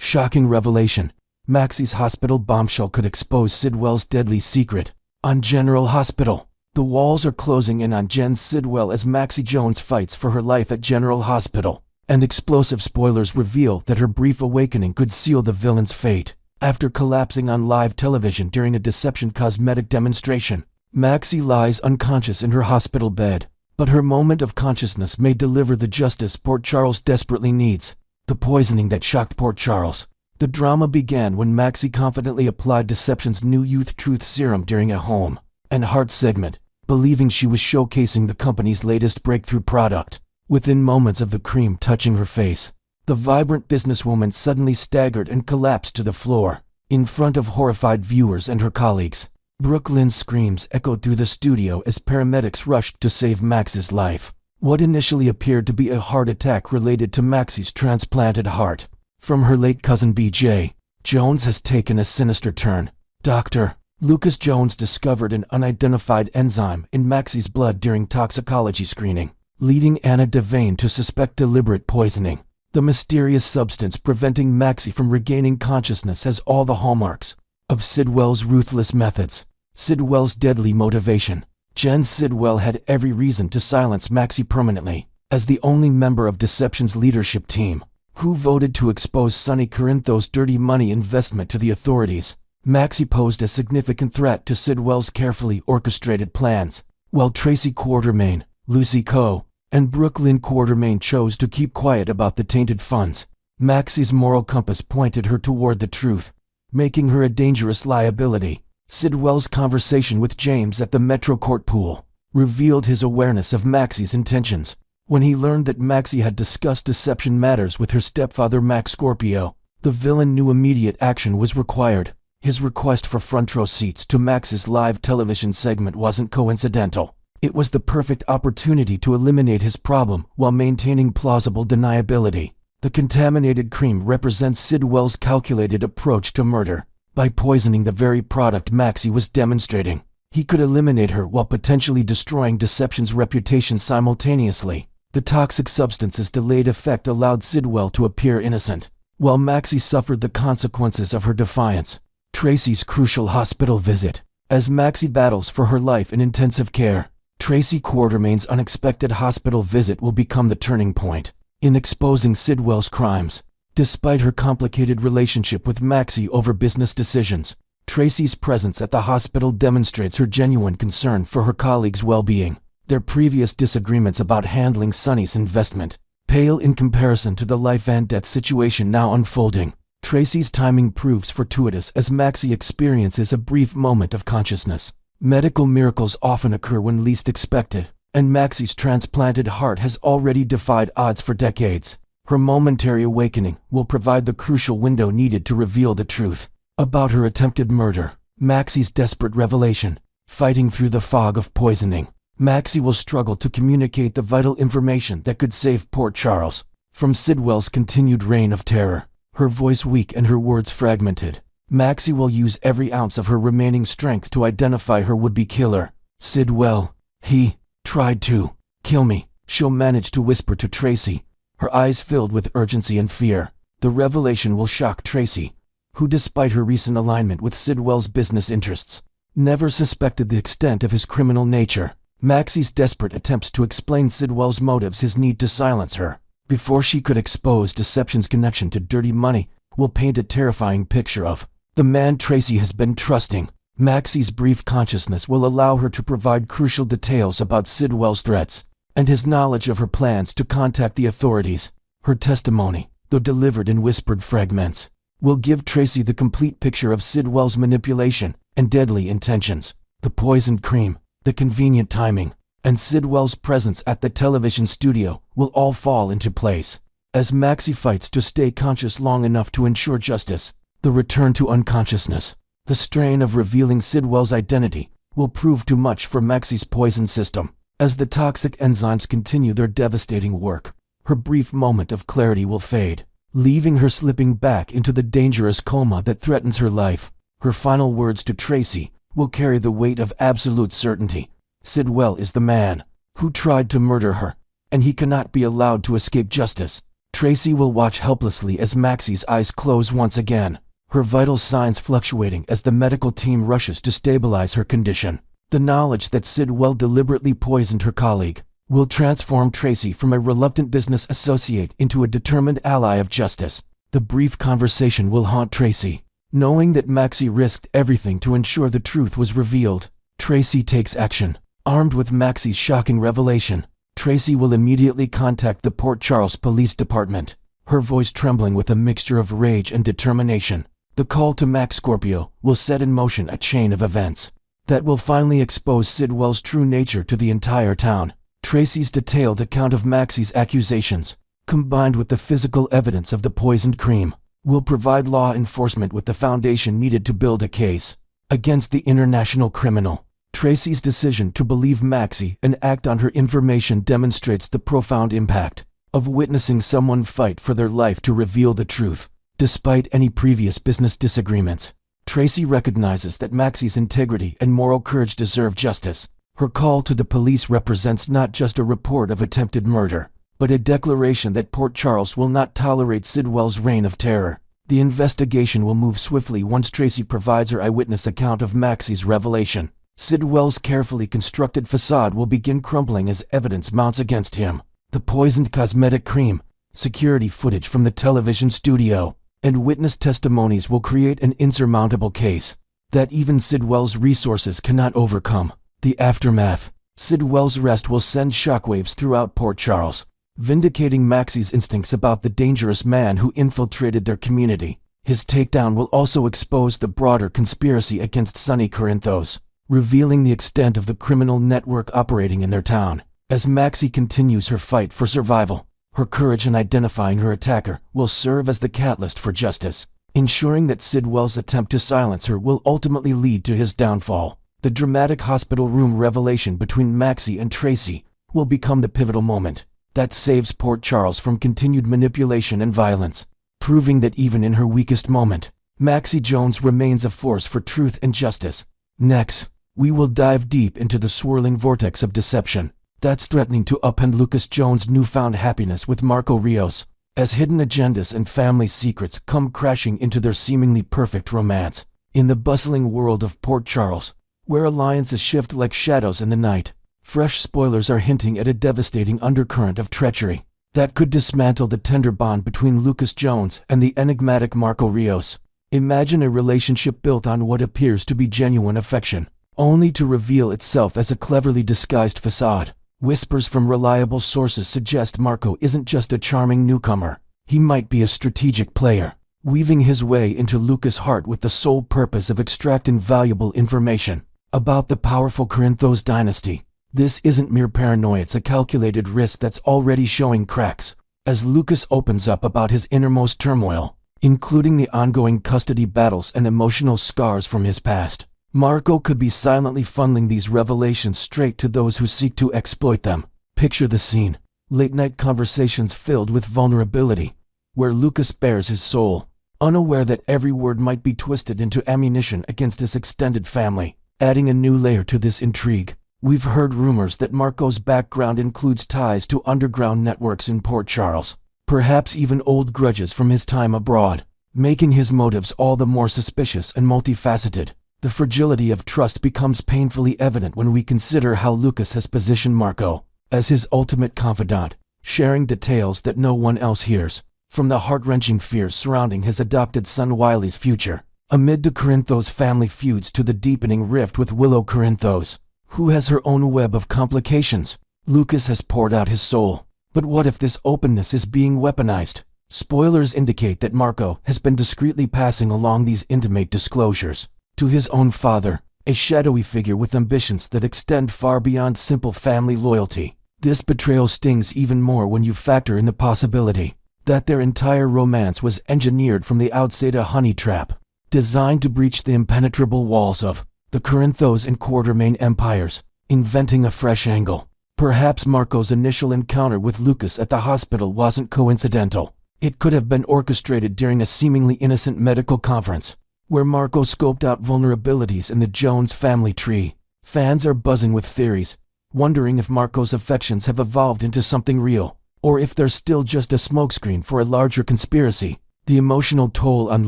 Shocking revelation. Maxie's hospital bombshell could expose Sidwell's deadly secret. On General Hospital. The walls are closing in on Jen Sidwell as Maxie Jones fights for her life at General Hospital, and explosive spoilers reveal that her brief awakening could seal the villain's fate. After collapsing on live television during a deception cosmetic demonstration, Maxie lies unconscious in her hospital bed, but her moment of consciousness may deliver the justice Port Charles desperately needs. The poisoning that shocked Port Charles. The drama began when Maxie confidently applied Deception's new Youth Truth Serum during a home and heart segment, believing she was showcasing the company's latest breakthrough product. Within moments of the cream touching her face, the vibrant businesswoman suddenly staggered and collapsed to the floor, in front of horrified viewers and her colleagues. Brooklyn's screams echoed through the studio as paramedics rushed to save Max's life. What initially appeared to be a heart attack related to Maxie's transplanted heart from her late cousin B.J. Jones has taken a sinister turn. Dr. Lucas Jones discovered an unidentified enzyme in Maxie's blood during toxicology screening, leading Anna Devane to suspect deliberate poisoning. The mysterious substance preventing Maxie from regaining consciousness has all the hallmarks of Sidwell's ruthless methods. Sidwell's deadly motivation. Jen Sidwell had every reason to silence Maxie permanently. As the only member of Deception's leadership team who voted to expose Sonny Corinthos' dirty money investment to the authorities, Maxie posed a significant threat to Sidwell's carefully orchestrated plans. While Tracy Quartermaine, Lucy Coe, and Brooklyn Quartermaine chose to keep quiet about the tainted funds, Maxie's moral compass pointed her toward the truth, making her a dangerous liability. Sidwell's conversation with James at the Metro Court pool revealed his awareness of Maxie's intentions. When he learned that Maxie had discussed deception matters with her stepfather Max Scorpio, the villain knew immediate action was required. His request for front row seats to Max's live television segment wasn't coincidental. It was the perfect opportunity to eliminate his problem while maintaining plausible deniability. The contaminated cream represents Sidwell's calculated approach to murder. By poisoning the very product Maxie was demonstrating, he could eliminate her while potentially destroying Deception's reputation simultaneously. The toxic substance's delayed effect allowed Sidwell to appear innocent, while Maxie suffered the consequences of her defiance. Tracy's crucial hospital visit. As Maxie battles for her life in intensive care, Tracy Quartermaine's unexpected hospital visit will become the turning point in exposing Sidwell's crimes. Despite her complicated relationship with Maxie over business decisions, Tracy's presence at the hospital demonstrates her genuine concern for her colleagues' well-being. Their previous disagreements about handling Sonny's investment pale in comparison to the life-and-death situation now unfolding. Tracy's timing proves fortuitous as Maxie experiences a brief moment of consciousness. Medical miracles often occur when least expected, and Maxie's transplanted heart has already defied odds for decades. Her momentary awakening will provide the crucial window needed to reveal the truth about her attempted murder. Maxie's desperate revelation. Fighting through the fog of poisoning, Maxie will struggle to communicate the vital information that could save Port Charles from Sidwell's continued reign of terror. Her voice weak and her words fragmented, Maxie will use every ounce of her remaining strength to identify her would-be killer. Sidwell, he tried to kill me, she'll manage to whisper to Tracy, her eyes filled with urgency and fear. The revelation will shock Tracy, who despite her recent alignment with Sidwell's business interests, never suspected the extent of his criminal nature. Maxie's desperate attempts to explain Sidwell's motives, his need to silence her before she could expose Deception's connection to dirty money, will paint a terrifying picture of the man Tracy has been trusting. Maxie's brief consciousness will allow her to provide crucial details about Sidwell's threats and his knowledge of her plans to contact the authorities. Her testimony, though delivered in whispered fragments, will give Tracy the complete picture of Sidwell's manipulation and deadly intentions. The poisoned cream, the convenient timing, and Sidwell's presence at the television studio will all fall into place. As Maxie fights to stay conscious long enough to ensure justice, the return to unconsciousness, the strain of revealing Sidwell's identity, will prove too much for Maxie's poison system. As the toxic enzymes continue their devastating work, her brief moment of clarity will fade, leaving her slipping back into the dangerous coma that threatens her life. Her final words to Tracy will carry the weight of absolute certainty. Sidwell is the man who tried to murder her, and he cannot be allowed to escape justice. Tracy will watch helplessly as Maxie's eyes close once again, her vital signs fluctuating as the medical team rushes to stabilize her condition. The knowledge that Sidwell deliberately poisoned her colleague will transform Tracy from a reluctant business associate into a determined ally of justice. The brief conversation will haunt Tracy. Knowing that Maxie risked everything to ensure the truth was revealed, Tracy takes action. Armed with Maxie's shocking revelation, Tracy will immediately contact the Port Charles Police Department, her voice trembling with a mixture of rage and determination. The call to Max Scorpio will set in motion a chain of events that will finally expose Sidwell's true nature to the entire town. Tracy's detailed account of Maxie's accusations, combined with the physical evidence of the poisoned cream, will provide law enforcement with the foundation needed to build a case against the international criminal. Tracy's decision to believe Maxie and act on her information demonstrates the profound impact of witnessing someone fight for their life to reveal the truth. Despite any previous business disagreements, Tracy recognizes that Maxie's integrity and moral courage deserve justice. Her call to the police represents not just a report of attempted murder, but a declaration that Port Charles will not tolerate Sidwell's reign of terror. The investigation will move swiftly once Tracy provides her eyewitness account of Maxie's revelation. Sidwell's carefully constructed facade will begin crumbling as evidence mounts against him. The poisoned cosmetic cream, security footage from the television studio, and witness testimonies will create an insurmountable case that even Sidwell's resources cannot overcome. The aftermath. Sidwell's arrest will send shockwaves throughout Port Charles, vindicating Maxie's instincts about the dangerous man who infiltrated their community. His takedown will also expose the broader conspiracy against Sonny Corinthos, revealing the extent of the criminal network operating in their town. As Maxie continues her fight for survival, her courage in identifying her attacker will serve as the catalyst for justice, ensuring that Sidwell's attempt to silence her will ultimately lead to his downfall. The dramatic hospital room revelation between Maxie and Tracy will become the pivotal moment that saves Port Charles from continued manipulation and violence, proving that even in her weakest moment, Maxie Jones remains a force for truth and justice. Next, we will dive deep into the swirling vortex of deception that's threatening to upend Lucas Jones' newfound happiness with Marco Rios, as hidden agendas and family secrets come crashing into their seemingly perfect romance. In the bustling world of Port Charles, where alliances shift like shadows in the night, fresh spoilers are hinting at a devastating undercurrent of treachery that could dismantle the tender bond between Lucas Jones and the enigmatic Marco Rios. Imagine a relationship built on what appears to be genuine affection, only to reveal itself as a cleverly disguised facade. Whispers from reliable sources suggest Marco isn't just a charming newcomer. He might be a strategic player, weaving his way into Lucas' heart with the sole purpose of extracting valuable information about the powerful Corinthos dynasty. This isn't mere paranoia, it's a calculated risk that's already showing cracks. As Lucas opens up about his innermost turmoil, including the ongoing custody battles and emotional scars from his past, Marco could be silently funneling these revelations straight to those who seek to exploit them. Picture the scene: late-night conversations filled with vulnerability, where Lucas bares his soul, unaware that every word might be twisted into ammunition against his extended family. Adding a new layer to this intrigue, we've heard rumors that Marco's background includes ties to underground networks in Port Charles, perhaps even old grudges from his time abroad, making his motives all the more suspicious and multifaceted. The fragility of trust becomes painfully evident when we consider how Lucas has positioned Marco as his ultimate confidant, sharing details that no one else hears, from the heart-wrenching fears surrounding his adopted son Wiley's future, amid the Corinthos family feuds, to the deepening rift with Willow Corinthos, who has her own web of complications. Lucas has poured out his soul, but what if this openness is being weaponized? Spoilers indicate that Marco has been discreetly passing along these intimate disclosures to his own father, a shadowy figure with ambitions that extend far beyond simple family loyalty. This betrayal stings even more when you factor in the possibility that their entire romance was engineered from the outset, a honey trap designed to breach the impenetrable walls of the Corinthos and Quartermain empires, inventing a fresh angle. Perhaps Marco's initial encounter with Lucas at the hospital wasn't coincidental. It could have been orchestrated during a seemingly innocent medical conference, where Marco scoped out vulnerabilities in the Jones family tree. Fans are buzzing with theories, wondering if Marco's affections have evolved into something real, or if they're still just a smokescreen for a larger conspiracy. The emotional toll on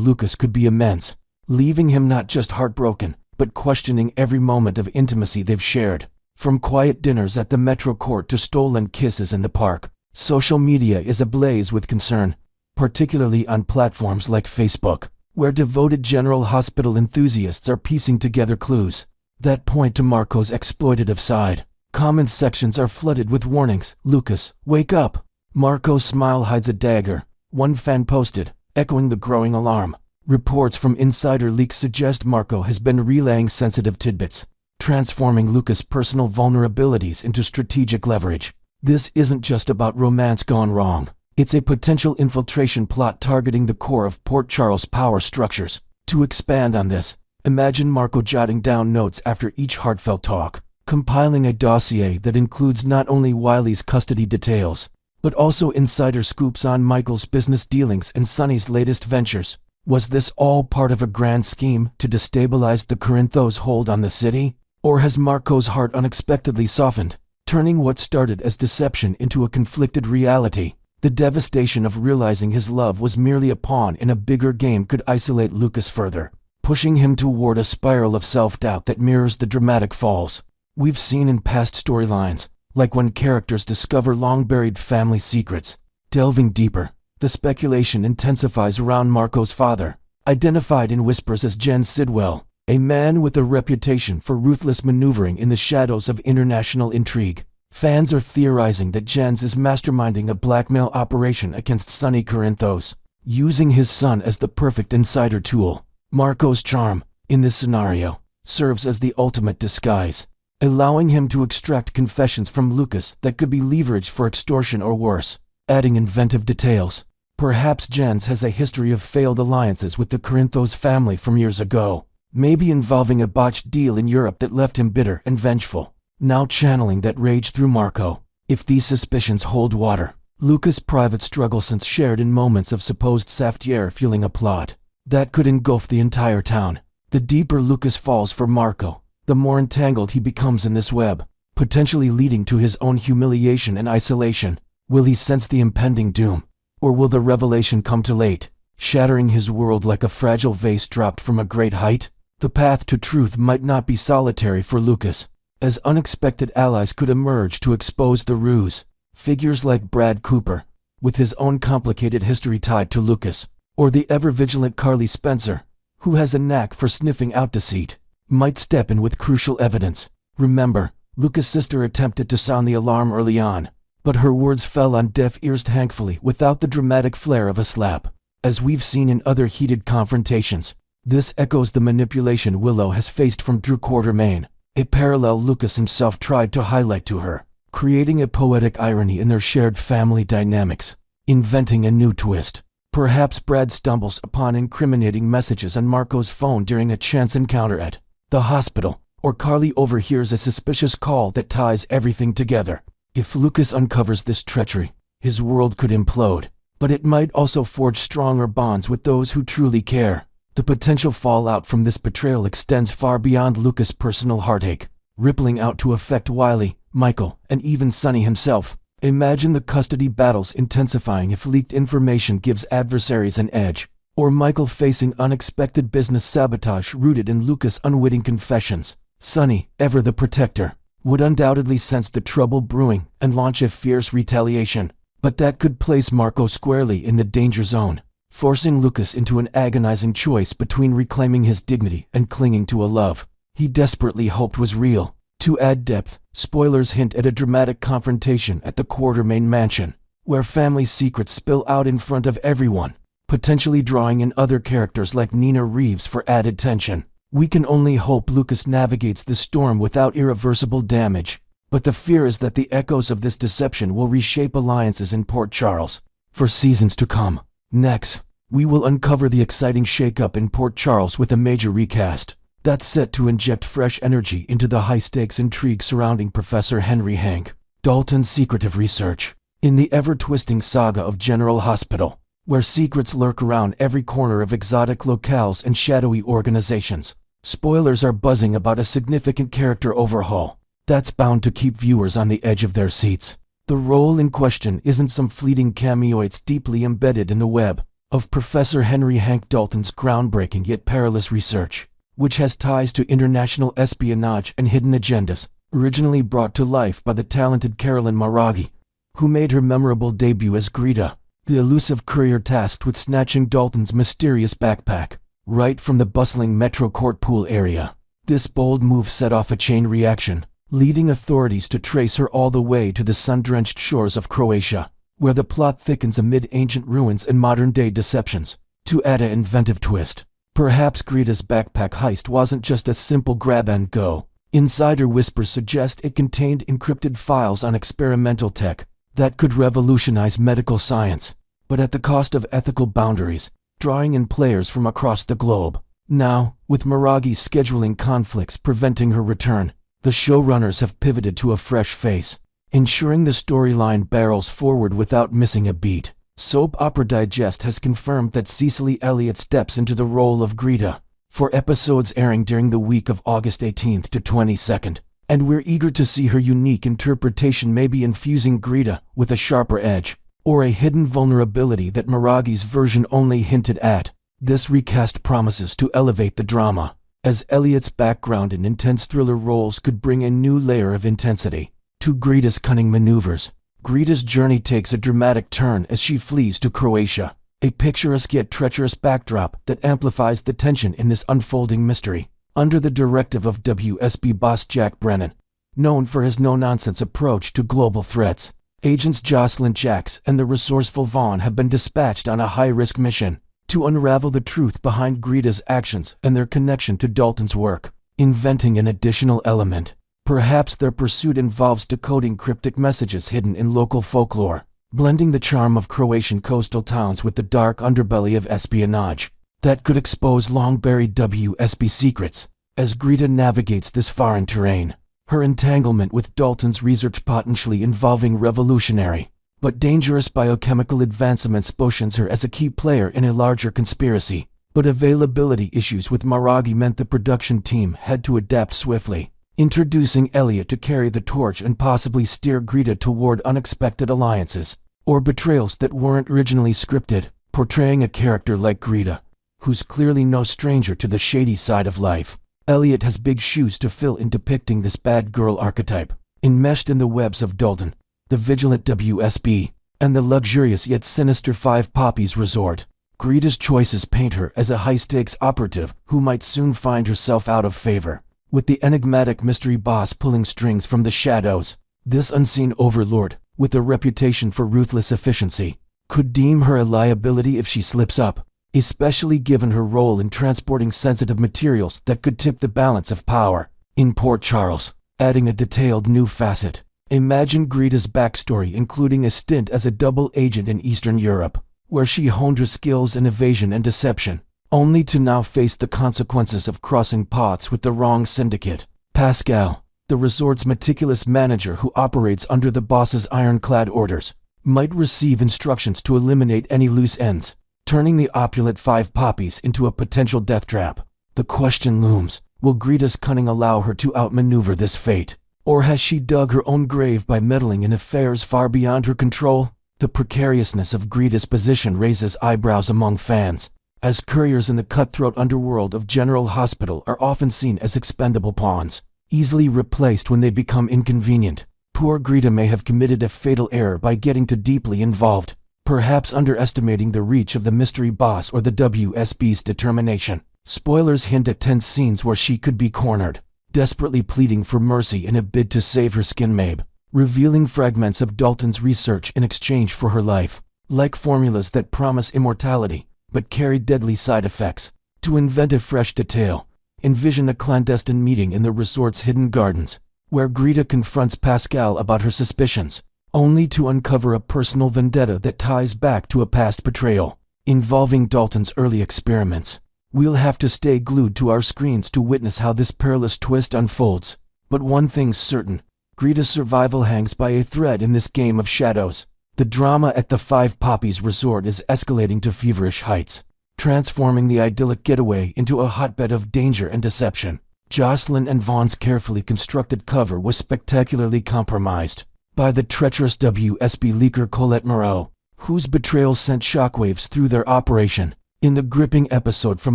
Lucas could be immense, leaving him not just heartbroken, but questioning every moment of intimacy they've shared. From quiet dinners at the Metro Court to stolen kisses in the park, social media is ablaze with concern, particularly on platforms like Facebook, where devoted General Hospital enthusiasts are piecing together clues that point to Marco's exploitative side. Comment sections are flooded with warnings. "Lucas, wake up." Marco's smile hides a dagger, one fan posted, echoing the growing alarm. Reports from insider leaks suggest Marco has been relaying sensitive tidbits, transforming Lucas' personal vulnerabilities into strategic leverage. This isn't just about romance gone wrong. It's a potential infiltration plot targeting the core of Port Charles' power structures. To expand on this, imagine Marco jotting down notes after each heartfelt talk, compiling a dossier that includes not only Wiley's custody details, but also insider scoops on Michael's business dealings and Sonny's latest ventures. Was this all part of a grand scheme to destabilize the Corinthos' hold on the city? Or has Marco's heart unexpectedly softened, turning what started as deception into a conflicted reality? The devastation of realizing his love was merely a pawn in a bigger game could isolate Lucas further, pushing him toward a spiral of self-doubt that mirrors the dramatic falls we've seen in past storylines, like when characters discover long-buried family secrets. Delving deeper, the speculation intensifies around Marco's father, identified in whispers as Jen Sidwell, a man with a reputation for ruthless maneuvering in the shadows of international intrigue. Fans are theorizing that Jens is masterminding a blackmail operation against Sonny Corinthos, using his son as the perfect insider tool. Marco's charm, in this scenario, serves as the ultimate disguise, allowing him to extract confessions from Lucas that could be leveraged for extortion or worse. Adding inventive details, perhaps Jens has a history of failed alliances with the Corinthos family from years ago, maybe involving a botched deal in Europe that left him bitter and vengeful, now channeling that rage through Marco. If these suspicions hold water, Lucas' private struggle since shared in moments of supposed Saftier fueling a plot that could engulf the entire town. The deeper Lucas falls for Marco, the more entangled he becomes in this web, potentially leading to his own humiliation and isolation. Will he sense the impending doom, or will the revelation come too late, shattering his world like a fragile vase dropped from a great height? The path to truth might not be solitary for Lucas, as unexpected allies could emerge to expose the ruse. Figures like Brad Cooper, with his own complicated history tied to Lucas, or the ever-vigilant Carly Spencer, who has a knack for sniffing out deceit, might step in with crucial evidence. Remember, Lucas' sister attempted to sound the alarm early on, but her words fell on deaf ears thankfully without the dramatic flair of a slap. As we've seen in other heated confrontations, this echoes the manipulation Willow has faced from Drew Quartermain, a parallel Lucas himself tried to highlight to her, creating a poetic irony in their shared family dynamics. Inventing a new twist. Perhaps Brad stumbles upon incriminating messages on Marco's phone during a chance encounter at the hospital, or Carly overhears a suspicious call that ties everything together. If Lucas uncovers this treachery, his world could implode, but it might also forge stronger bonds with those who truly care. The potential fallout from this betrayal extends far beyond Lucas' personal heartache, rippling out to affect Wiley, Michael, and even Sonny himself. Imagine the custody battles intensifying if leaked information gives adversaries an edge, or Michael facing unexpected business sabotage rooted in Lucas' unwitting confessions. Sonny, ever the protector, would undoubtedly sense the trouble brewing and launch a fierce retaliation, but that could place Marco squarely in the danger zone, forcing Lucas into an agonizing choice between reclaiming his dignity and clinging to a love he desperately hoped was real. To add depth, spoilers hint at a dramatic confrontation at the Quartermain mansion, where family secrets spill out in front of everyone, potentially drawing in other characters like Nina Reeves for added tension. We can only hope Lucas navigates the storm without irreversible damage, but the fear is that the echoes of this deception will reshape alliances in Port Charles for seasons to come. Next, we will uncover the exciting shakeup in Port Charles with a major recast that's set to inject fresh energy into the high-stakes intrigue surrounding Professor Henry Hank Dalton's secretive research. In the ever-twisting saga of General Hospital, where secrets lurk around every corner of exotic locales and shadowy organizations, spoilers are buzzing about a significant character overhaul that's bound to keep viewers on the edge of their seats. The role in question isn't some fleeting cameo, it's deeply embedded in the web of Professor Henry Hank Dalton's groundbreaking yet perilous research, which has ties to international espionage and hidden agendas, originally brought to life by the talented Carolyn Maraghi, who made her memorable debut as Greta, the elusive courier tasked with snatching Dalton's mysterious backpack, right from the bustling Metro Court Pool area. This bold move set off a chain reaction, leading authorities to trace her all the way to the sun-drenched shores of Croatia, where the plot thickens amid ancient ruins and modern-day deceptions. To add an inventive twist, perhaps Greta's backpack heist wasn't just a simple grab-and-go. Insider whispers suggest it contained encrypted files on experimental tech that could revolutionize medical science, but at the cost of ethical boundaries, drawing in players from across the globe. Now, with Maraghi's scheduling conflicts preventing her return, the showrunners have pivoted to a fresh face, ensuring the storyline barrels forward without missing a beat. Soap Opera Digest has confirmed that Cecily Elliott steps into the role of Greta for episodes airing during the week of August 18th to 22nd, and we're eager to see her unique interpretation, maybe infusing Greta with a sharper edge or a hidden vulnerability that Maraghi's version only hinted at. This recast promises to elevate the drama, as Elliott's background in intense thriller roles could bring a new layer of intensity to Greta's cunning maneuvers. Greta's journey takes a dramatic turn as she flees to Croatia, a picturesque yet treacherous backdrop that amplifies the tension in this unfolding mystery. Under the directive of WSB boss Jack Brennan, known for his no-nonsense approach to global threats, Agents Jocelyn Jacks and the resourceful Vaughn have been dispatched on a high-risk mission to unravel the truth behind Greta's actions and their connection to Dalton's work. Inventing an additional element, perhaps their pursuit involves decoding cryptic messages hidden in local folklore, blending the charm of Croatian coastal towns with the dark underbelly of espionage that could expose long-buried WSB secrets. As Greta navigates this foreign terrain, her entanglement with Dalton's research, potentially involving revolutionary but dangerous biochemical advancements, positions her as a key player in a larger conspiracy. But availability issues with Maraghi meant the production team had to adapt swiftly, introducing Elliott to carry the torch and possibly steer Greta toward unexpected alliances or betrayals that weren't originally scripted. Portraying a character like Greta, who's clearly no stranger to the shady side of life, Elliott has big shoes to fill in depicting this bad girl archetype. Enmeshed in the webs of Dalton, the vigilant WSB, and the luxurious yet sinister Five Poppies Resort, Greta's choices paint her as a high-stakes operative who might soon find herself out of favor with the enigmatic mystery boss pulling strings from the shadows. This unseen overlord, with a reputation for ruthless efficiency, could deem her a liability if she slips up, especially given her role in transporting sensitive materials that could tip the balance of power in Port Charles. Adding a detailed new facet, imagine Greta's backstory including a stint as a double agent in Eastern Europe, where she honed her skills in evasion and deception, only to now face the consequences of crossing paths with the wrong syndicate. Pascal, the resort's meticulous manager who operates under the boss's ironclad orders, might receive instructions to eliminate any loose ends, turning the opulent Five Poppies into a potential death trap. The question looms, will Greta's cunning allow her to outmaneuver this fate? Or has she dug her own grave by meddling in affairs far beyond her control? The precariousness of Greta's position raises eyebrows among fans, as couriers in the cutthroat underworld of General Hospital are often seen as expendable pawns, easily replaced when they become inconvenient. Poor Greta may have committed a fatal error by getting too deeply involved, perhaps underestimating the reach of the mystery boss or the WSB's determination. Spoilers hint at tense scenes where she could be cornered, desperately pleading for mercy in a bid to save her skin mabe, revealing fragments of Dalton's research in exchange for her life, like formulas that promise immortality but carry deadly side effects. To invent a fresh detail, envision a clandestine meeting in the resort's hidden gardens, where Greta confronts Pascal about her suspicions, only to uncover a personal vendetta that ties back to a past betrayal involving Dalton's early experiments. We'll have to stay glued to our screens to witness how this perilous twist unfolds. But one thing's certain, Greta's survival hangs by a thread in this game of shadows. The drama at the Five Poppies Resort is escalating to feverish heights, transforming the idyllic getaway into a hotbed of danger and deception. Jocelyn and Vaughn's carefully constructed cover was spectacularly compromised by the treacherous WSB leaker Colette Moreau, whose betrayal sent shockwaves through their operation. In the gripping episode from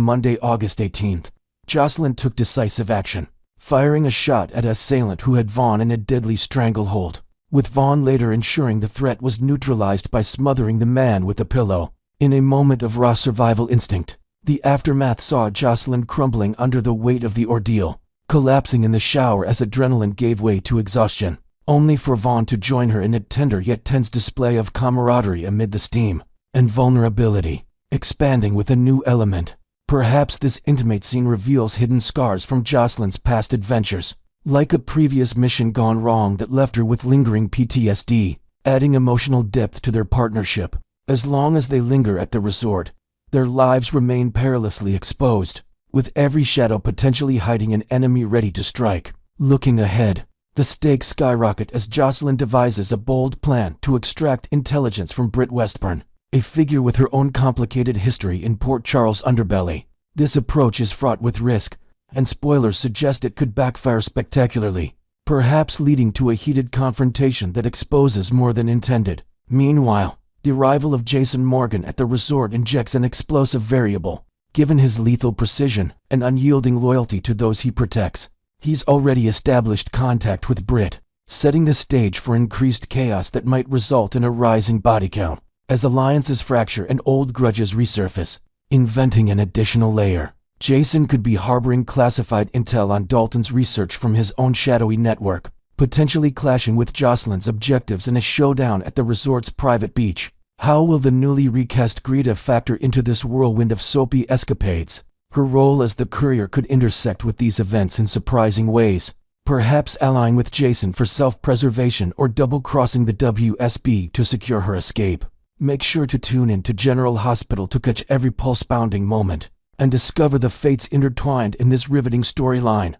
Monday, August 18th, Jocelyn took decisive action, firing a shot at an assailant who had Vaughn in a deadly stranglehold, with Vaughn later ensuring the threat was neutralized by smothering the man with a pillow. In a moment of raw survival instinct, the aftermath saw Jocelyn crumbling under the weight of the ordeal, collapsing in the shower as adrenaline gave way to exhaustion, only for Vaughn to join her in a tender yet tense display of camaraderie amid the steam and vulnerability, expanding with a new element. Perhaps this intimate scene reveals hidden scars from Jocelyn's past adventures, like a previous mission gone wrong that left her with lingering PTSD, adding emotional depth to their partnership. As long as they linger at the resort, their lives remain perilously exposed, with every shadow potentially hiding an enemy ready to strike. Looking ahead, the stakes skyrocket as Jocelyn devises a bold plan to extract intelligence from Britt Westburn, a figure with her own complicated history in Port Charles' underbelly. This approach is fraught with risk, and spoilers suggest it could backfire spectacularly, perhaps leading to a heated confrontation that exposes more than intended. Meanwhile, the arrival of Jason Morgan at the resort injects an explosive variable. Given his lethal precision and unyielding loyalty to those he protects, he's already established contact with Britt, setting the stage for increased chaos that might result in a rising body count. As alliances fracture and old grudges resurface, inventing an additional layer, Jason could be harboring classified intel on Dalton's research from his own shadowy network, potentially clashing with Jocelyn's objectives in a showdown at the resort's private beach. How will the newly recast Greta factor into this whirlwind of soapy escapades? Her role as the courier could intersect with these events in surprising ways, perhaps allying with Jason for self-preservation or double-crossing the WSB to secure her escape. Make sure to tune in to General Hospital to catch every pulse-pounding moment and discover the fates intertwined in this riveting storyline.